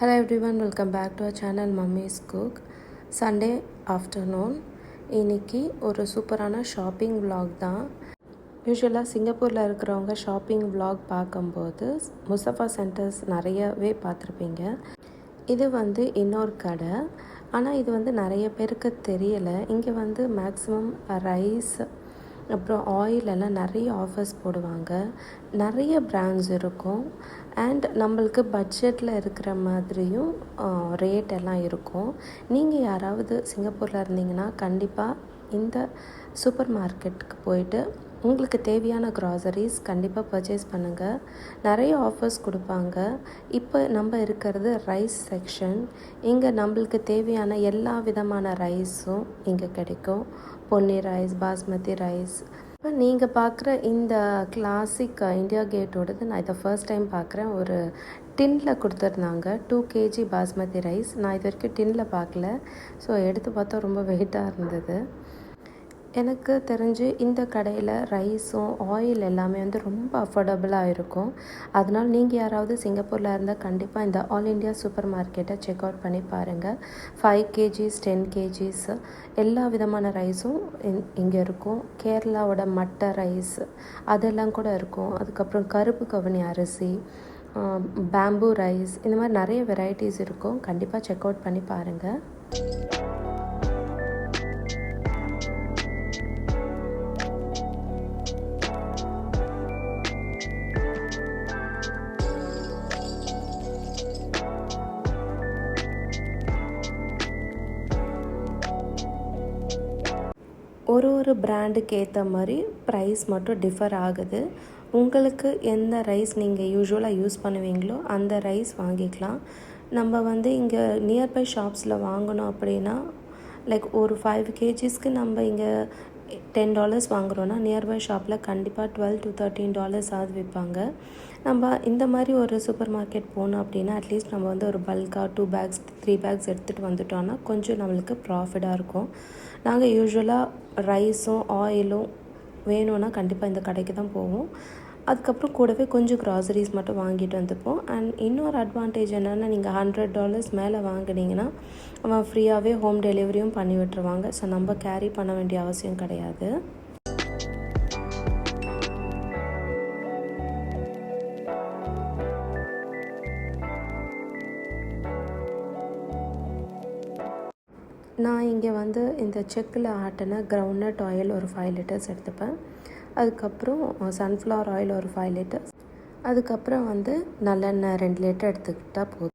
Hello everyone, welcome back to our channel Mummy's Cook. Sunday afternoon. இன்னைக்கு ஒரு சூப்பரான shopping vlog தான். யூசுவலாக சிங்கப்பூரில் இருக்கிறவங்க ஷாப்பிங் vlog பார்க்கும்போது முசஃபா சென்டர்ஸ் நிறையவே பார்த்துருப்பீங்க. இது இன்னொரு கடை, ஆனால் இது நிறைய பேருக்கு தெரியலை. இங்கே மேக்ஸிமம் ரைஸ் அப்புறம் ஆயில் எல்லாம் நிறைய ஆஃபர்ஸ் போடுவாங்க. நிறைய பிராண்ட்ஸ் இருக்கும் அண்ட் நம்மளுக்கு பட்ஜெட்டில் இருக்கிற மாதிரியும் ரேட் எல்லாம் இருக்கும். நீங்கள் யாராவது சிங்கப்பூரில் இருந்தீங்கன்னா கண்டிப்பாக இந்த சூப்பர் மார்க்கெட்டுக்கு போயிட்டு உங்களுக்கு தேவையான க்ராசரிஸ் கண்டிப்பாக பர்ச்சேஸ் பண்ணுங்கள். நிறைய ஆஃபர்ஸ் கொடுப்பாங்க. இப்போ நம்ம இருக்கிறது ரைஸ் செக்ஷன். இங்கே நம்மளுக்கு தேவையான எல்லா விதமான ரைஸும் இங்கே கிடைக்கும். Ponni rice, basmati rice. இப்போ நீங்கள் பார்க்குற இந்த கிளாசிக் இந்தியா கேட்டோடது நான் இதை ஃபர்ஸ்ட் டைம் பார்க்குறேன். ஒரு டின்னில் கொடுத்துருந்தாங்க 2 kg பாஸ்மதி ரைஸ். நான் இது வரைக்கும் டின்னில் பார்க்கல. ஸோ எடுத்து பார்த்தா ரொம்ப வெயிட்டாக இருந்தது. எனக்கு தெரிஞ்சு இந்த கடையில் ரைஸும் ஆயில் எல்லாமே ரொம்ப அஃபோர்டபுளாக இருக்கும். அதனால் நீங்கள் யாராவது சிங்கப்பூரில் இருந்தால் கண்டிப்பாக இந்த ஆல் இண்டியா சூப்பர் மார்க்கெட்டை செக் அவுட் பண்ணி பாருங்கள். 5 kgs 10 kgs எல்லா விதமான ரைஸும் இங்கே இருக்கும். கேரளாவோட மட்டை ரைஸ் அதெல்லாம் கூட இருக்கும். அதுக்கப்புறம் கருப்பு கவுனி அரிசி, பேம்பூ ரைஸ், இந்த மாதிரி நிறைய வெரைட்டிஸ் இருக்கும். கண்டிப்பாக செக் அவுட் பண்ணி பாருங்கள். ஒரு பிராண்டுக்கு ஏற்ற மாதிரி ப்ரைஸ் மட்டும் டிஃபர் ஆகுது. உங்களுக்கு எந்த ரைஸ் நீங்கள் யூஸ்வலாக யூஸ் பண்ணுவீங்களோ அந்த ரைஸ் வாங்கிக்கலாம். நம்ம இங்கே நியர்பை ஷாப்ஸில் வாங்கணும் அப்படின்னா லைக் ஒரு 5 kgsக்கு நம்ம இங்கே $10 வாங்குகிறோன்னா நியர்பை ஷாப்பில் கண்டிப்பாக $12 to $13 ஆகுது விற்பாங்க. நம்ம இந்த மாதிரி ஒரு சூப்பர் மார்க்கெட் போனோம் அப்படின்னா அட்லீஸ்ட் நம்ம ஒரு பல்காக 2 bags 3 bags எடுத்துகிட்டு வந்துட்டோன்னா கொஞ்சம் நம்மளுக்கு ப்ராஃபிட்டாக இருக்கும். நாங்கள் யூஸ்வலாக ரைஸும் ஆயிலும் வேணும்னா கண்டிப்பாக இந்த கடைக்கு தான் போவோம். அதுக்கப்புறம் கூடவே கொஞ்சம் க்ராசரிஸ் மட்டும் வாங்கிட்டு வந்துப்போம். அண்ட் இன்னொரு அட்வான்டேஜ் என்னென்னா நீங்கள் $100 மேலே வாங்கினீங்கன்னா அவன் ஃப்ரீயாகவே ஹோம் டெலிவரியும் பண்ணி விட்டுருவாங்க. ஸோ நம்ம கேரி பண்ண வேண்டிய அவசியம் கிடையாது. நான் இங்கே இந்த செக்கில் ஆட்டின கிரவுண்ட்நட் ஆயில் ஒரு 5 liters எடுத்துப்பேன். அதுக்கப்புறம் சன்ஃப்ளவர் ஆயில் ஒரு 5 liters. அதுக்கப்புறம் நல்லெண்ணெய் 2 liter எடுத்துக்கிட்டால் போதும்.